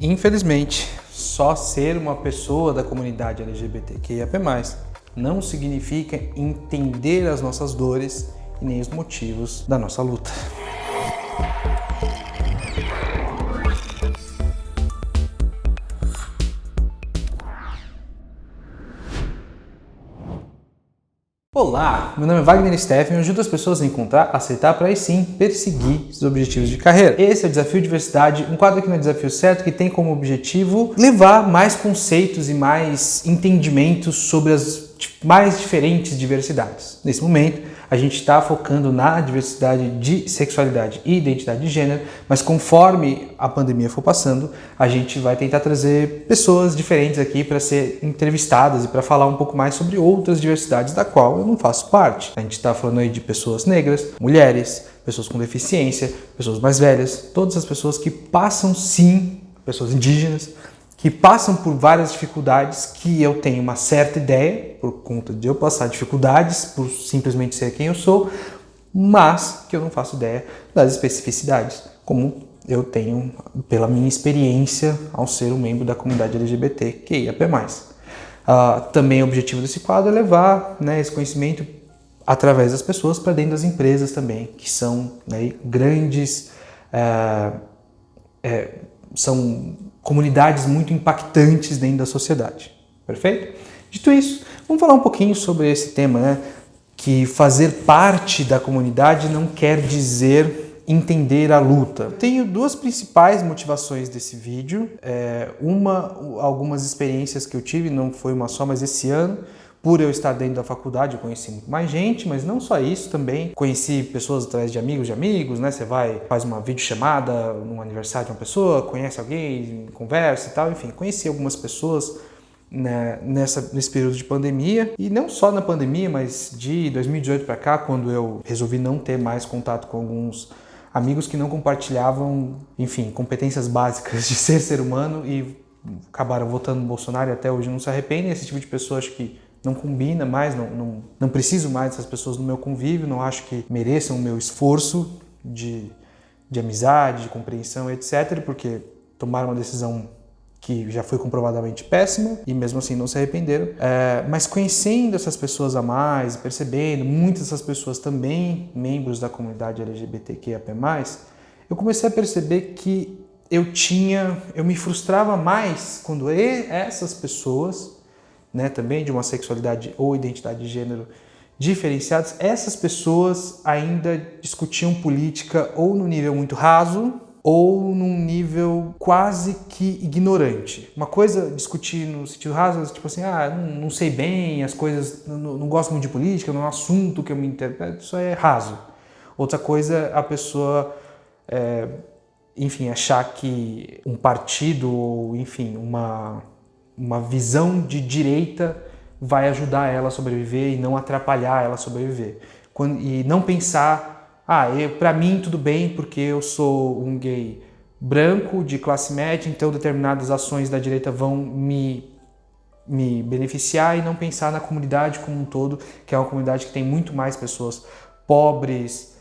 Infelizmente, só ser uma pessoa da comunidade LGBTQIAP+, não significa entender as nossas dores e nem os motivos da nossa luta. Olá, meu nome é Wagner Steffen e ajudo as pessoas a encontrar, aceitar para aí sim perseguir seus objetivos de carreira. Esse é o Desafio Diversidade, um quadro aqui no Desafio Certo que tem como objetivo levar mais conceitos e mais entendimentos sobre as mais diferentes diversidades. Nesse momento, a gente está focando na diversidade de sexualidade e identidade de gênero, mas conforme a pandemia for passando, a gente vai tentar trazer pessoas diferentes aqui para ser entrevistadas e para falar um pouco mais sobre outras diversidades da qual eu não faço parte. A gente está falando aí de pessoas negras, mulheres, pessoas com deficiência, pessoas mais velhas, todas as pessoas que passam sim, pessoas indígenas, que passam por várias dificuldades que eu tenho uma certa ideia, por conta de eu passar dificuldades, por simplesmente ser quem eu sou, mas que eu não faço ideia das especificidades, como eu tenho pela minha experiência ao ser um membro da comunidade LGBTQIAP+. Também o objetivo desse quadro é levar esse conhecimento através das pessoas para dentro das empresas também, que são grandes... são comunidades muito impactantes dentro da sociedade. Perfeito? Dito isso, vamos falar um pouquinho sobre esse tema, que fazer parte da comunidade não quer dizer entender a luta. Tenho duas principais motivações desse vídeo. Algumas experiências que eu tive, não foi uma só, mas esse ano, por eu estar dentro da faculdade, eu conheci muito mais gente, mas não só isso também. Conheci pessoas através de amigos, Você faz uma videochamada no aniversário de uma pessoa, conhece alguém, conversa e tal. Enfim, conheci algumas pessoas nesse período de pandemia. E não só na pandemia, mas de 2018 para cá, quando eu resolvi não ter mais contato com alguns amigos que não compartilhavam, enfim, competências básicas de ser humano e acabaram votando no Bolsonaro e até hoje não se arrependem. Esse tipo de pessoa, acho que não combina mais, não preciso mais dessas pessoas no meu convívio, não acho que mereçam o meu esforço de amizade, de compreensão, etc., porque tomaram uma decisão que já foi comprovadamente péssima e mesmo assim não se arrependeram. Mas conhecendo essas pessoas a mais, percebendo, muitas dessas pessoas também membros da comunidade LGBTQIAP+, eu comecei a perceber que eu me frustrava mais quando essas pessoas, também de uma sexualidade ou identidade de gênero diferenciadas, essas pessoas ainda discutiam política ou no nível muito raso ou num nível quase que ignorante. Uma coisa discutir no sentido raso, tipo assim, não sei bem as coisas, não gosto muito de política, não é um assunto que eu me interpreto, isso é raso. Outra coisa, a pessoa, achar que um partido ou, enfim, uma visão de direita vai ajudar ela a sobreviver e não atrapalhar ela a sobreviver. E não pensar, para mim tudo bem porque eu sou um gay branco de classe média, então determinadas ações da direita vão me beneficiar, e não pensar na comunidade como um todo, que é uma comunidade que tem muito mais pessoas pobres,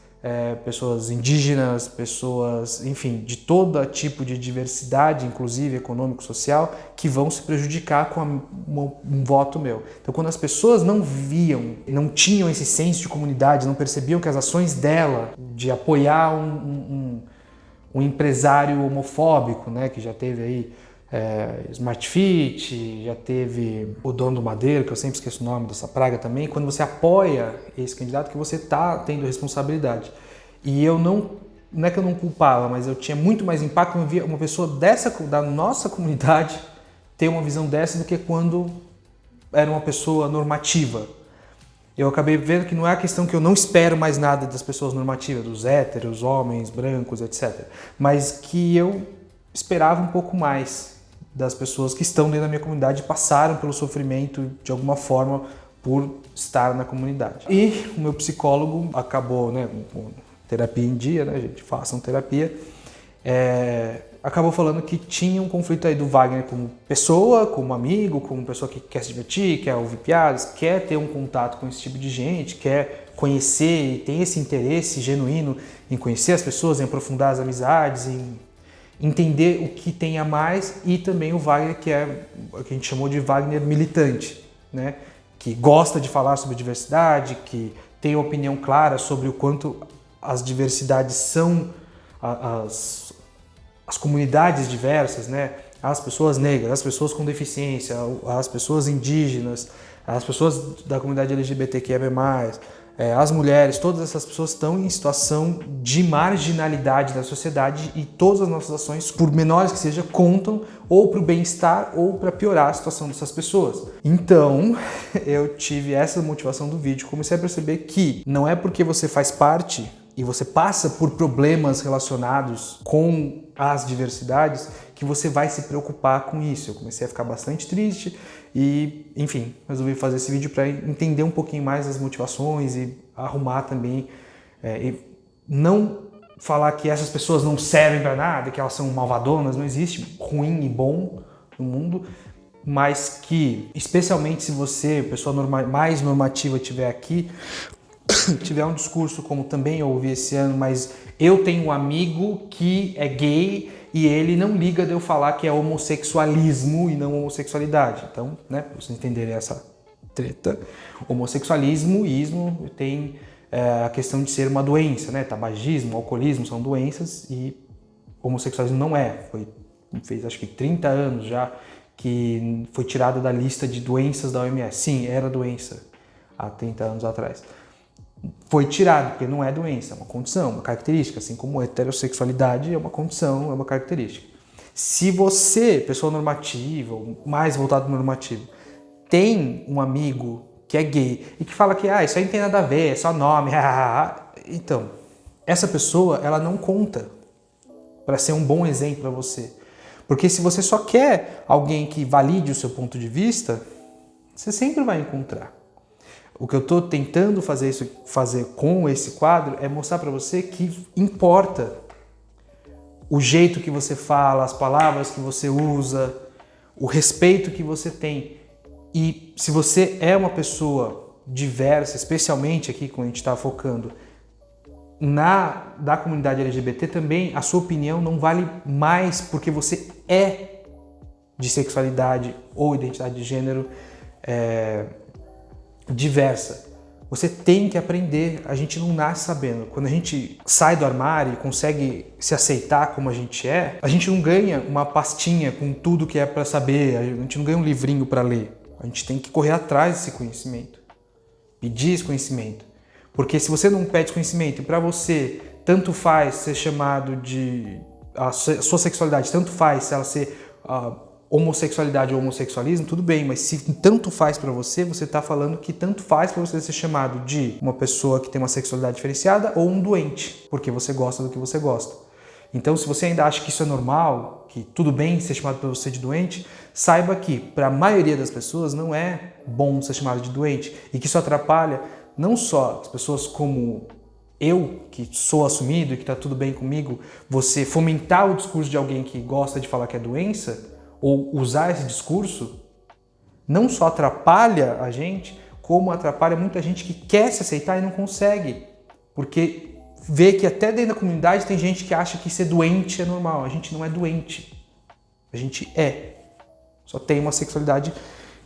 pessoas indígenas, pessoas, enfim, de todo tipo de diversidade, inclusive econômico-social, que vão se prejudicar com um voto meu. Então, quando as pessoas não viam, não tinham esse senso de comunidade, não percebiam que as ações dela, de apoiar um empresário homofóbico, que já teve aí Smart Fit, já teve o dono do Madeiro, que eu sempre esqueço o nome dessa praga também. Quando você apoia esse candidato, que você está tendo responsabilidade. E eu não é que eu não culpava, mas eu tinha muito mais impacto quando eu via uma pessoa da nossa comunidade ter uma visão dessa do que quando era uma pessoa normativa. Eu acabei vendo que não é a questão que eu não espero mais nada das pessoas normativas, dos héteros, homens, brancos, etc. Mas que eu esperava um pouco mais das pessoas que estão dentro da minha comunidade e passaram pelo sofrimento de alguma forma por estar na comunidade. E o meu psicólogo acabou, com terapia em dia, gente, façam terapia, acabou falando que tinha um conflito aí do Wagner como pessoa, como amigo, como pessoa que quer se divertir, quer ouvir piadas, quer ter um contato com esse tipo de gente, quer conhecer e tem esse interesse genuíno em conhecer as pessoas, em aprofundar as amizades, entender o que tem a mais, e também o Wagner, que é o que a gente chamou de Wagner militante, né? Que gosta de falar sobre diversidade, que tem opinião clara sobre o quanto as diversidades são as comunidades diversas, né? As pessoas negras, as pessoas com deficiência, as pessoas indígenas, as pessoas da comunidade LGBTQIA+, as mulheres, todas essas pessoas estão em situação de marginalidade da sociedade, e todas as nossas ações, por menores que sejam, contam ou para o bem-estar ou para piorar a situação dessas pessoas. Então, eu tive essa motivação do vídeo, comecei a perceber que não é porque você faz parte e você passa por problemas relacionados com as diversidades que você vai se preocupar com isso. Eu comecei a ficar bastante triste e, enfim, resolvi fazer esse vídeo para entender um pouquinho mais as motivações e arrumar também, e não falar que essas pessoas não servem para nada, que elas são malvadonas, não existe ruim e bom no mundo, mas que, especialmente se você, pessoa mais normativa, estiver aqui, tiver um discurso como também eu ouvi esse ano, mas eu tenho um amigo que é gay e ele não liga de eu falar que é homossexualismo e não homossexualidade. Então, né, para vocês entenderem essa treta, homossexualismo e ismo tem a questão de ser uma doença, né? Tabagismo, alcoolismo são doenças e homossexualismo não é. Fez acho que 30 anos já que foi tirado da lista de doenças da OMS. Sim, era doença há 30 anos atrás. Foi tirado, porque não é doença, é uma condição, uma característica, assim como a heterossexualidade é uma condição, é uma característica. Se você, pessoa normativa, ou mais voltado para o normativo, tem um amigo que é gay e que fala que isso aí não tem nada a ver, é só nome, então, essa pessoa, ela não conta para ser um bom exemplo para você. Porque se você só quer alguém que valide o seu ponto de vista, você sempre vai encontrar. O que eu estou tentando fazer com esse quadro é mostrar para você que importa o jeito que você fala, as palavras que você usa, o respeito que você tem. E se você é uma pessoa diversa, especialmente aqui quando a gente está focando da comunidade LGBT também, a sua opinião não vale mais porque você é de sexualidade ou identidade de gênero diversa. Você tem que aprender, a gente não nasce sabendo. Quando a gente sai do armário e consegue se aceitar como a gente não ganha uma pastinha com tudo que é para saber, a gente não ganha um livrinho para ler. A gente tem que correr atrás desse conhecimento, pedir esse conhecimento. Porque se você não pede conhecimento e para você tanto faz ser chamado de... a sua sexualidade, tanto faz se ela ser homossexualidade ou homossexualismo, tudo bem, mas se tanto faz para você está falando que tanto faz para você ser chamado de uma pessoa que tem uma sexualidade diferenciada ou um doente, porque você gosta do que você gosta. Então, se você ainda acha que isso é normal, que tudo bem ser chamado para você de doente, saiba que para a maioria das pessoas não é bom ser chamado de doente e que isso atrapalha não só as pessoas como eu, que sou assumido e que está tudo bem comigo, você fomentar o discurso de alguém que gosta de falar que é doença, ou usar esse discurso, não só atrapalha a gente, como atrapalha muita gente que quer se aceitar e não consegue. Porque vê que até dentro da comunidade tem gente que acha que ser doente é normal. A gente não é doente. A gente é. Só tem uma sexualidade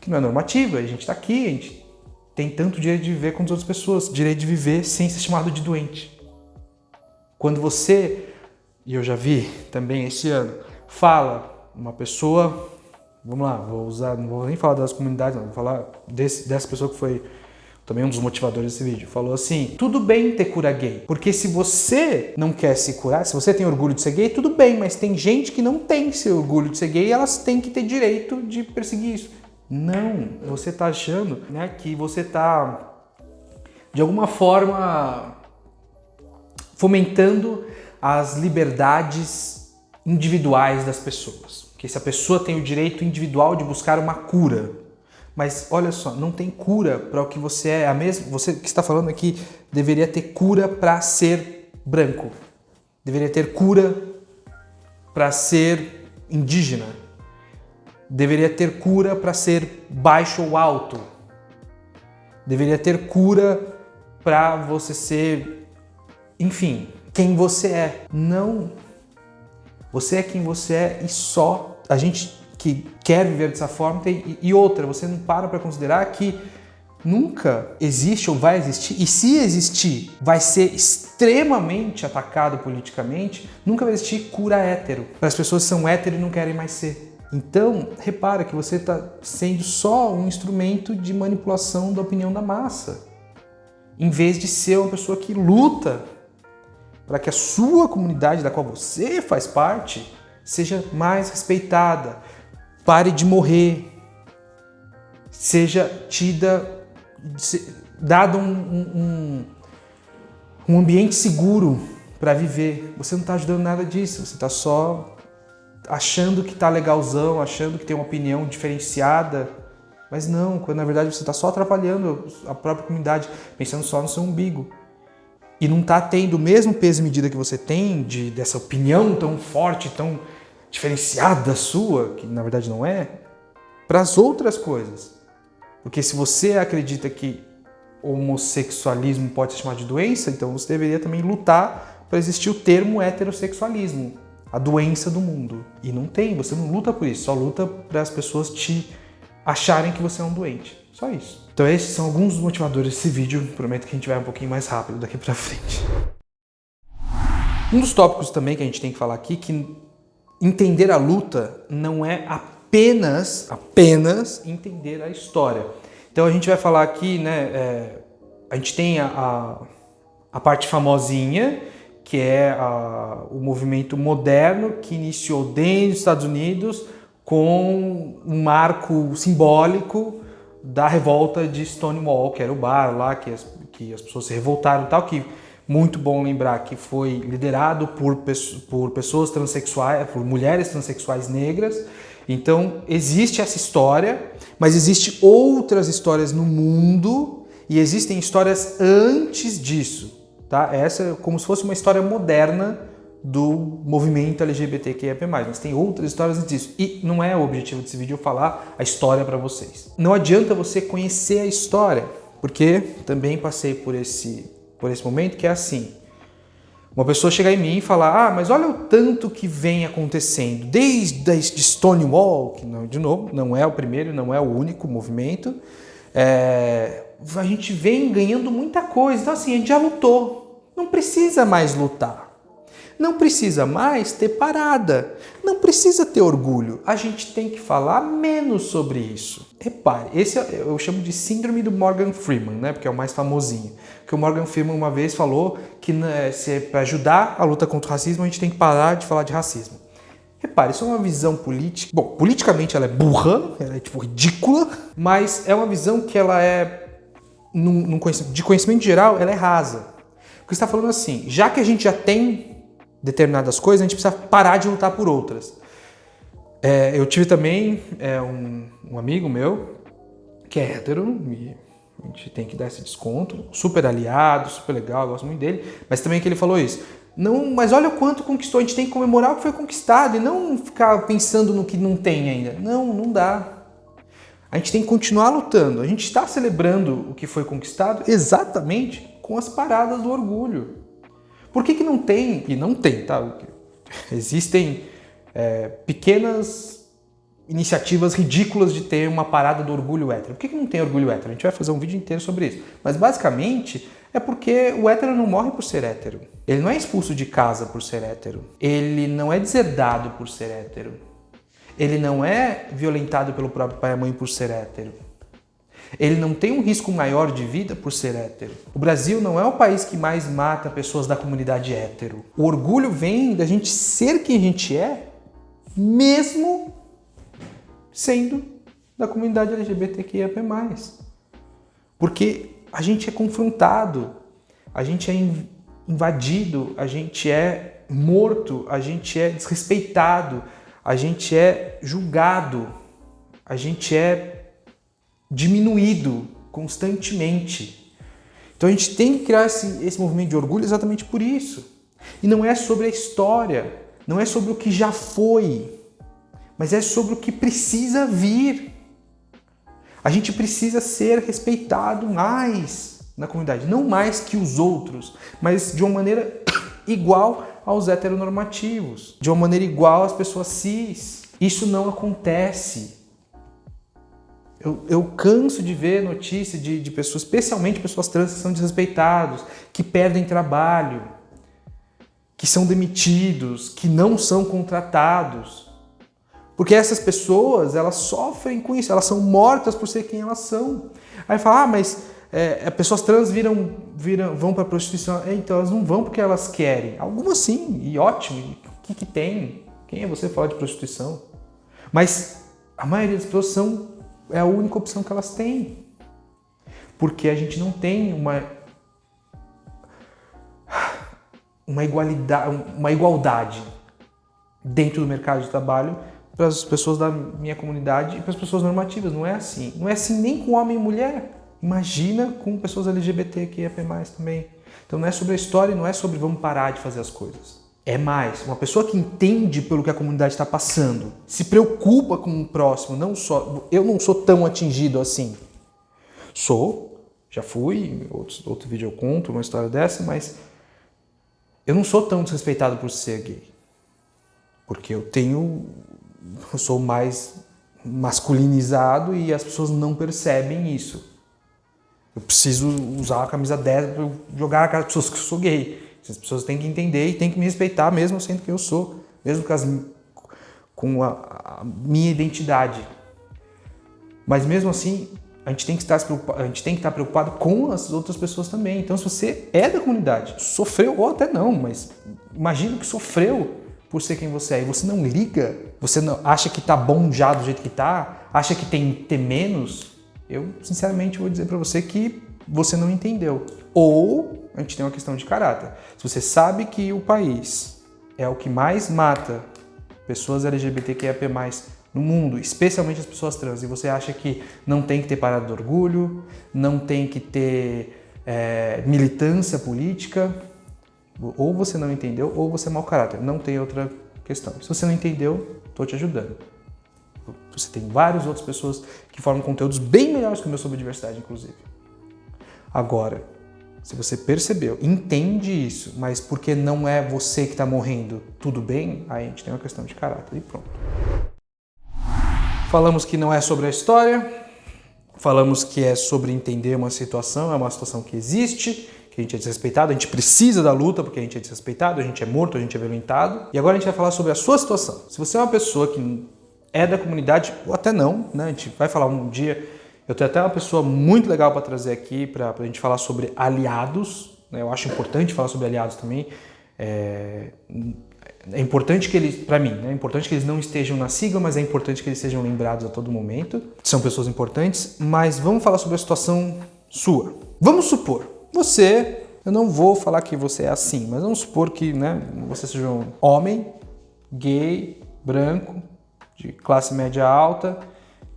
que não é normativa. A gente está aqui, a gente tem tanto direito de viver quanto as outras pessoas. Direito de viver sem ser chamado de doente. Quando você, e eu já vi também esse ano, fala... uma pessoa, vamos lá, não vou nem falar das comunidades, não, vou falar dessa pessoa que foi também um dos motivadores desse vídeo, falou assim, tudo bem ter cura gay, porque se você não quer se curar, se você tem orgulho de ser gay, tudo bem, mas tem gente que não tem esse orgulho de ser gay e elas têm que ter direito de perseguir isso. Não, você está achando, né, que você está, de alguma forma, fomentando as liberdades individuais das pessoas. Que essa pessoa tem o direito individual de buscar uma cura. Mas olha só, não tem cura para o que você é. Você que está falando aqui deveria ter cura para ser branco. Deveria ter cura para ser indígena. Deveria ter cura para ser baixo ou alto. Deveria ter cura para você ser, enfim, quem você é. Não. Você é quem você é e só. A gente que quer viver dessa forma e outra, você não para considerar que nunca existe ou vai existir, e se existir, vai ser extremamente atacado politicamente, nunca vai existir cura hétero. Para as pessoas que são hétero e não querem mais ser. Então, repara que você está sendo só um instrumento de manipulação da opinião da massa, em vez de ser uma pessoa que luta para que a sua comunidade, da qual você faz parte, seja mais respeitada, pare de morrer, seja dado um ambiente seguro para viver. Você não está ajudando nada disso, você está só achando que está legalzão, achando que tem uma opinião diferenciada, mas não, quando na verdade você está só atrapalhando a própria comunidade, pensando só no seu umbigo. E não está tendo o mesmo peso e medida que você tem dessa opinião tão forte, tão diferenciada sua, que na verdade não é, para as outras coisas. Porque se você acredita que o homossexualismo pode ser chamado de doença, então você deveria também lutar para existir o termo heterossexualismo, a doença do mundo. E não tem, você não luta por isso, só luta para as pessoas te acharem que você é um doente. Só isso. Então esses são alguns dos motivadores desse vídeo. Prometo que a gente vai um pouquinho mais rápido daqui para frente. Um dos tópicos também que a gente tem que falar aqui, que entender a luta não é apenas entender a história. Então a gente vai falar aqui, né, a gente tem a parte famosinha, que é o movimento moderno que iniciou dentro dos Estados Unidos com um marco simbólico da revolta de Stonewall, que era o bar lá que as pessoas se revoltaram e tal, que muito bom lembrar que foi liderado por pessoas transexuais, por mulheres transexuais negras. Então existe essa história, mas existem outras histórias no mundo e existem histórias antes disso, tá? Essa é como se fosse uma história moderna do movimento LGBTQIA+, mas tem outras histórias antes disso. E não é o objetivo desse vídeo eu falar a história para vocês. Não adianta você conhecer a história, porque também passei por esse momento que é assim. Uma pessoa chegar em mim e falar, mas olha o tanto que vem acontecendo, desde Stonewall, que de novo, não é o primeiro, não é o único movimento, a gente vem ganhando muita coisa, então assim, a gente já lutou, não precisa mais lutar. Não precisa mais ter parada, não precisa ter orgulho. A gente tem que falar menos sobre isso. Repare, esse eu chamo de síndrome do Morgan Freeman, né? Porque é o mais famosinho. Que o Morgan Freeman uma vez falou que para ajudar a luta contra o racismo, a gente tem que parar de falar de racismo. Repare, isso é uma visão política. Bom, politicamente ela é burra, ela é tipo ridícula, mas é uma visão que ela é, de conhecimento geral, ela é rasa. Porque você está falando assim, já que a gente já tem determinadas coisas, a gente precisa parar de lutar por outras. Eu tive também um amigo meu que é hétero, e a gente tem que dar esse desconto, super aliado, super legal, eu gosto muito dele, mas também que ele falou isso. Não, mas olha o quanto conquistou, a gente tem que comemorar o que foi conquistado e não ficar pensando no que não tem ainda. Não dá. A gente tem que continuar lutando. A gente está celebrando o que foi conquistado exatamente com as paradas do orgulho. Por que não tem? E não tem, tá? Existem pequenas iniciativas ridículas de ter uma parada do orgulho hétero. Por que não tem orgulho hétero? A gente vai fazer um vídeo inteiro sobre isso. Mas basicamente é porque o hétero não morre por ser hétero. Ele não é expulso de casa por ser hétero. Ele não é deserdado por ser hétero. Ele não é violentado pelo próprio pai e mãe por ser hétero. Ele não tem um risco maior de vida por ser hétero. O Brasil não é o país que mais mata pessoas da comunidade hétero. O orgulho vem da gente ser quem a gente é, mesmo sendo da comunidade LGBTQIA+. Porque a gente é confrontado, a gente é invadido, a gente é morto, a gente é desrespeitado, a gente é julgado, a gente é diminuído constantemente. Então a gente tem que criar esse movimento de orgulho exatamente por isso. E não é sobre a história, não é sobre o que já foi, mas é sobre o que precisa vir. A gente precisa ser respeitado mais na comunidade, não mais que os outros, mas de uma maneira igual aos heteronormativos, de uma maneira igual às pessoas cis. Isso não acontece. Eu canso de ver notícias de pessoas, especialmente pessoas trans, que são desrespeitados, que perdem trabalho, que são demitidos, que não são contratados. Porque essas pessoas, elas sofrem com isso, elas são mortas por ser quem elas são. Aí fala, mas pessoas trans vão para a prostituição. Então elas não vão porque elas querem. Algumas sim, e ótimo. O que tem? Quem é você falar de prostituição? Mas a maioria das pessoas é a única opção que elas têm. Porque a gente não tem uma igualdade dentro do mercado de trabalho para as pessoas da minha comunidade e para as pessoas normativas. Não é assim. Não é assim nem com homem e mulher. Imagina com pessoas LGBTQIA+ também. Então não é sobre a história, não é sobre vamos parar de fazer as coisas. É mais, uma pessoa que entende pelo que a comunidade está passando, se preocupa com o próximo, eu não sou tão atingido assim. Já fui, outro vídeo eu conto uma história dessa, mas eu não sou tão desrespeitado por ser gay. Porque eu sou mais masculinizado e as pessoas não percebem isso. Eu preciso usar a camisa 10 para jogar na cara das pessoas que eu sou gay. As pessoas têm que entender e têm que me respeitar mesmo sendo quem eu sou, mesmo com a minha identidade. Mas mesmo assim, a gente tem que estar preocupado com as outras pessoas também. Então, se você é da comunidade, sofreu ou até não, mas imagina que sofreu por ser quem você é e você não liga, você não acha que tá bom já do jeito que tá, acha que tem que ter menos, eu sinceramente vou dizer para você que você não entendeu. Ou a gente tem uma questão de caráter. Se você sabe que o país é o que mais mata pessoas LGBTQIA+ no mundo, especialmente as pessoas trans, e você acha que não tem que ter parada do orgulho, não tem que ter militância política, ou você não entendeu, ou você é mau caráter. Não tem outra questão. Se você não entendeu, estou te ajudando. Você tem várias outras pessoas que formam conteúdos bem melhores que o meu sobre diversidade, inclusive. Agora, se você percebeu, entende isso, mas porque não é você que está morrendo, tudo bem, aí a gente tem uma questão de caráter e pronto. Falamos que não é sobre a história, falamos que é sobre entender uma situação, é uma situação que existe, que a gente é desrespeitado, a gente precisa da luta porque a gente é desrespeitado, a gente é morto, a gente é violentado. E agora a gente vai falar sobre a sua situação. Se você é uma pessoa que é da comunidade, ou até não, né? A gente vai falar um dia, eu tenho até uma pessoa muito legal para trazer aqui, para a gente falar sobre aliados, né? Eu acho importante falar sobre aliados também. É importante que eles, para mim, é importante que eles não estejam na sigla, mas é importante que eles sejam lembrados a todo momento. São pessoas importantes, mas vamos falar sobre a situação sua. Vamos supor, eu não vou falar que você é assim, mas vamos supor que, né, você seja um homem, gay, branco, de classe média alta,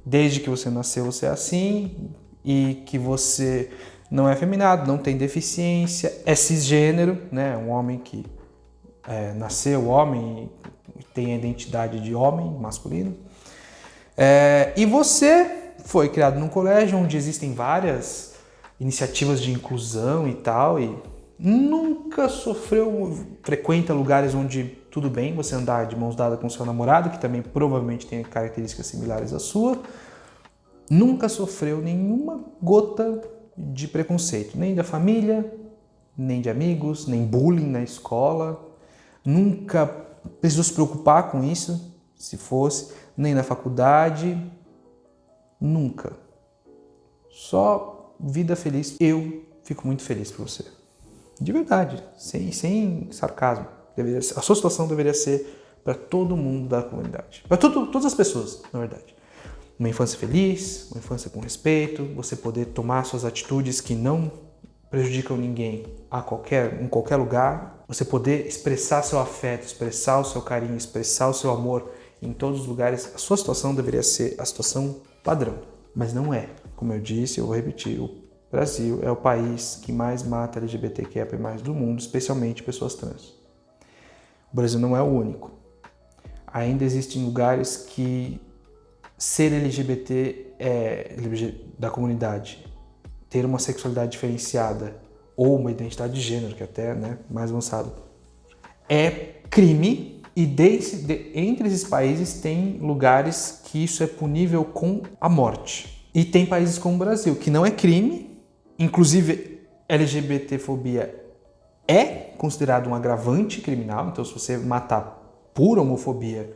desde que você nasceu você é assim, e que você não é afeminado, não tem deficiência, é cisgênero, né, um homem que nasceu homem e tem a identidade de homem, masculino. E você foi criado num colégio onde existem várias iniciativas de inclusão e tal, e nunca frequenta lugares onde tudo bem você andar de mãos dadas com seu namorado, que também provavelmente tem características similares à sua, nunca sofreu nenhuma gota de preconceito, nem da família, nem de amigos, nem bullying na escola, nunca precisou se preocupar com isso, se fosse, nem na faculdade, nunca. Só vida feliz. Eu fico muito feliz por você. De verdade, sem sarcasmo. A sua situação deveria ser para todo mundo da comunidade. Para todas as pessoas, na verdade. Uma infância feliz, uma infância com respeito, você poder tomar suas atitudes que não prejudicam ninguém em qualquer lugar, você poder expressar seu afeto, expressar o seu carinho, expressar o seu amor em todos os lugares. A sua situação deveria ser a situação padrão, mas não é. Como eu disse, eu vou repetir, o Brasil é o país que mais mata LGBTQIA+ do mundo, especialmente pessoas trans. O Brasil não é o único. Ainda existem lugares que ser LGBT da comunidade, ter uma sexualidade diferenciada ou uma identidade de gênero, que até mais avançado, é crime e entre esses países tem lugares que isso é punível com a morte. E tem países como o Brasil, que não é crime, inclusive LGBTfobia é considerado um agravante criminal, então se você matar por homofobia,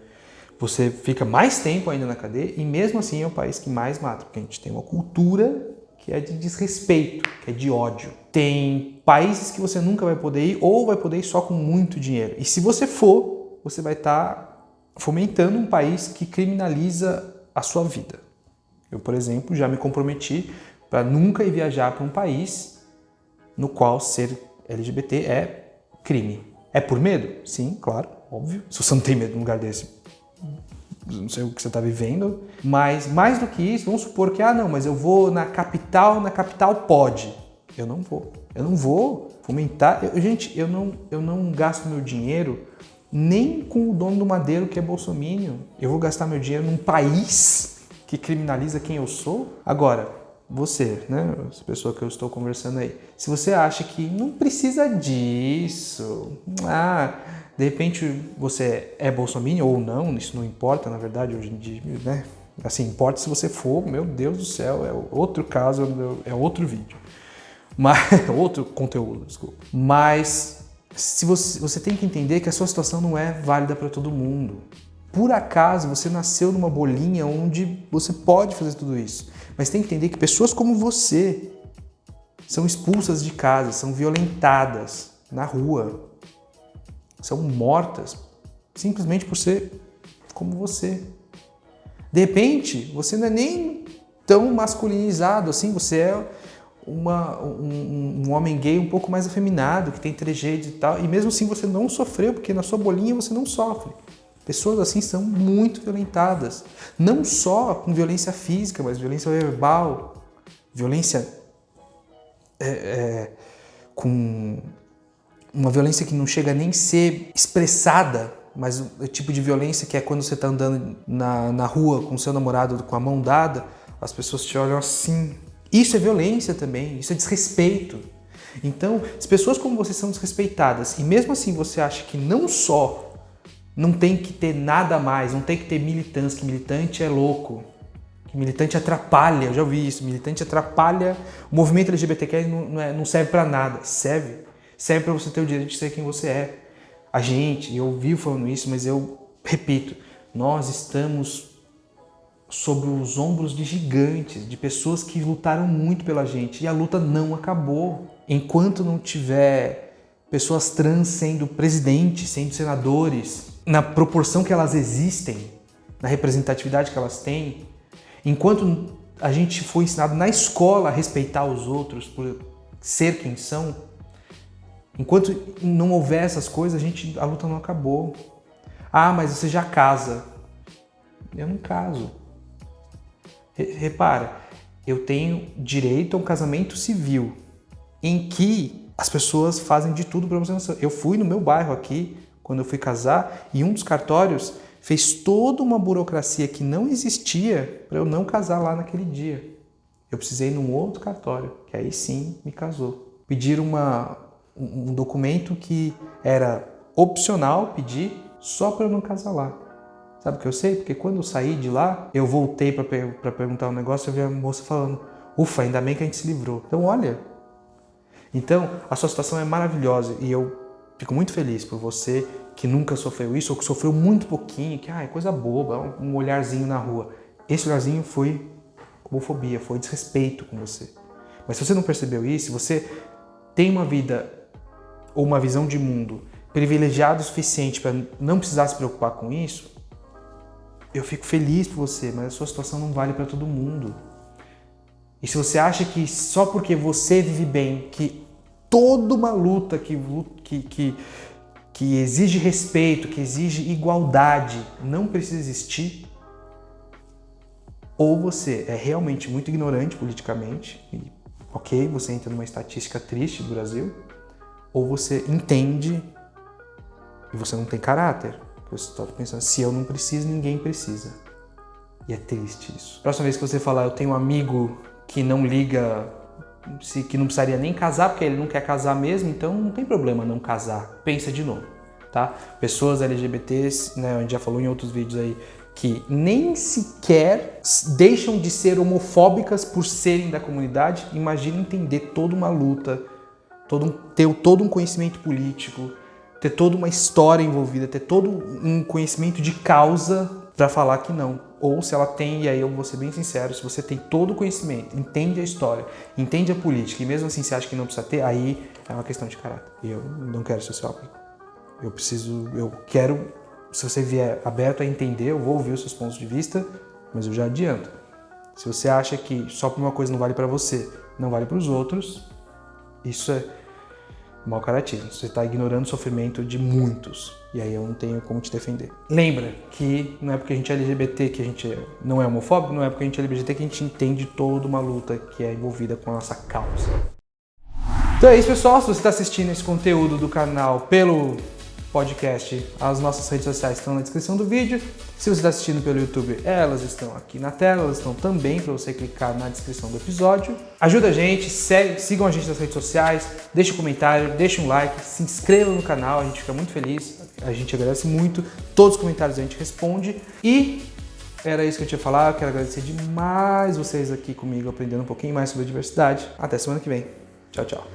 você fica mais tempo ainda na cadeia, e mesmo assim é o país que mais mata, porque a gente tem uma cultura que é de desrespeito, que é de ódio. Tem países que você nunca vai poder ir, ou vai poder ir só com muito dinheiro. E se você for, você vai estar fomentando um país que criminaliza a sua vida. Eu, por exemplo, já me comprometi para nunca ir viajar para um país no qual ser LGBT é crime. É por medo? Sim, claro, óbvio. Se você não tem medo num lugar desse, não sei o que você está vivendo. Mas mais do que isso, vamos supor que, não, mas eu vou na capital pode. Eu não vou. Eu não vou fomentar. Gente, eu não gasto meu dinheiro nem com o dono do Madeiro, que é bolsominion. Eu vou gastar meu dinheiro num país que criminaliza quem eu sou. Agora, você, né, essa pessoa que eu estou conversando aí, se você acha que não precisa disso, de repente você é bolsominion ou não, isso não importa, na verdade, hoje em dia, né? Assim, importa se você for, meu Deus do céu, é outro caso, é outro vídeo. Mas, outro conteúdo, desculpa. Mas se você tem que entender que a sua situação não é válida para todo mundo. Por acaso você nasceu numa bolinha onde você pode fazer tudo isso. Mas tem que entender que pessoas como você são expulsas de casa, são violentadas na rua, são mortas simplesmente por ser como você. De repente, você não é nem tão masculinizado assim, você é um homem gay um pouco mais afeminado, que tem trejeitos e tal, e mesmo assim você não sofreu, porque na sua bolinha você não sofre. Pessoas assim são muito violentadas, não só com violência física, mas violência verbal, violência com uma violência que não chega nem a ser expressada, mas o tipo de violência que é quando você está andando na rua com seu namorado com a mão dada, as pessoas te olham assim. Isso é violência também, isso é desrespeito. Então, se pessoas como você são desrespeitadas e mesmo assim você acha que não só não tem que ter nada mais, não tem que ter militância, que militante é louco, que militante atrapalha, eu já ouvi isso, militante atrapalha, o movimento LGBTQ não serve para nada, serve para você ter o direito de ser quem você é. A gente, eu vivo falando isso, mas eu repito, nós estamos sobre os ombros de gigantes, de pessoas que lutaram muito pela gente, e a luta não acabou. Enquanto não tiver pessoas trans sendo presidentes, sendo senadores, na proporção que elas existem, na representatividade que elas têm, enquanto a gente foi ensinado na escola a respeitar os outros por ser quem são, enquanto não houver essas coisas, a luta não acabou. Mas você já casa. Eu não caso. Repara, eu tenho direito a um casamento civil, em que as pessoas fazem de tudo para você não ser. Eu fui no meu bairro aqui, quando eu fui casar, e um dos cartórios fez toda uma burocracia que não existia para eu não casar lá naquele dia. Eu precisei ir num outro cartório, que aí sim me casou. Pediram um documento que era opcional pedir só para eu não casar lá. Sabe o que eu sei? Porque quando eu saí de lá, eu voltei para perguntar um negócio, eu vi a moça falando, ufa, ainda bem que a gente se livrou. Então, olha. Então, a sua situação é maravilhosa e eu fico muito feliz por você que nunca sofreu isso ou que sofreu muito pouquinho, que é coisa boba, um olharzinho na rua. Esse olharzinho foi homofobia, foi desrespeito com você. Mas se você não percebeu isso, se você tem uma vida ou uma visão de mundo privilegiada o suficiente para não precisar se preocupar com isso, eu fico feliz por você, mas a sua situação não vale para todo mundo. E se você acha que só porque você vive bem, que toda uma luta que exige respeito, que exige igualdade, não precisa existir, ou você é realmente muito ignorante politicamente, e ok, você entra numa estatística triste do Brasil, ou você entende e você não tem caráter. Você está pensando, se eu não preciso, ninguém precisa. E é triste isso. Próxima vez que você falar, eu tenho um amigo que não liga, que não precisaria nem casar, porque ele não quer casar mesmo, então não tem problema não casar. Pensa de novo. tá? Pessoas LGBTs, né, a gente já falou em outros vídeos aí, que nem sequer deixam de ser homofóbicas por serem da comunidade. Imagina entender toda uma luta, ter todo um conhecimento político, ter toda uma história envolvida, ter todo um conhecimento de causa para falar que não. Ou se ela tem, e aí eu vou ser bem sincero, se você tem todo o conhecimento, entende a história, entende a política, e mesmo assim você acha que não precisa ter, aí é uma questão de caráter. E eu não quero ser seu amigo. Eu quero, se você vier aberto a entender, eu vou ouvir os seus pontos de vista, mas eu já adianto. Se você acha que só por uma coisa não vale para você, não vale para os outros, isso é mau caratismo. Você está ignorando o sofrimento de muitos. E aí eu não tenho como te defender. Lembra que não é porque a gente é LGBT que a gente não é homofóbico, não é porque a gente é LGBT que a gente entende toda uma luta que é envolvida com a nossa causa. Então é isso, pessoal. Se você está assistindo esse conteúdo do canal pelo podcast, as nossas redes sociais estão na descrição do vídeo. Se você está assistindo pelo YouTube, elas estão aqui na tela, elas estão também para você clicar na descrição do episódio. Ajuda a gente, sigam a gente nas redes sociais, deixa um comentário, deixa um like, se inscreva no canal, a gente fica muito feliz, a gente agradece muito, todos os comentários a gente responde. E era isso que eu tinha falado, eu quero agradecer demais vocês aqui comigo, aprendendo um pouquinho mais sobre a diversidade. Até semana que vem. Tchau, tchau.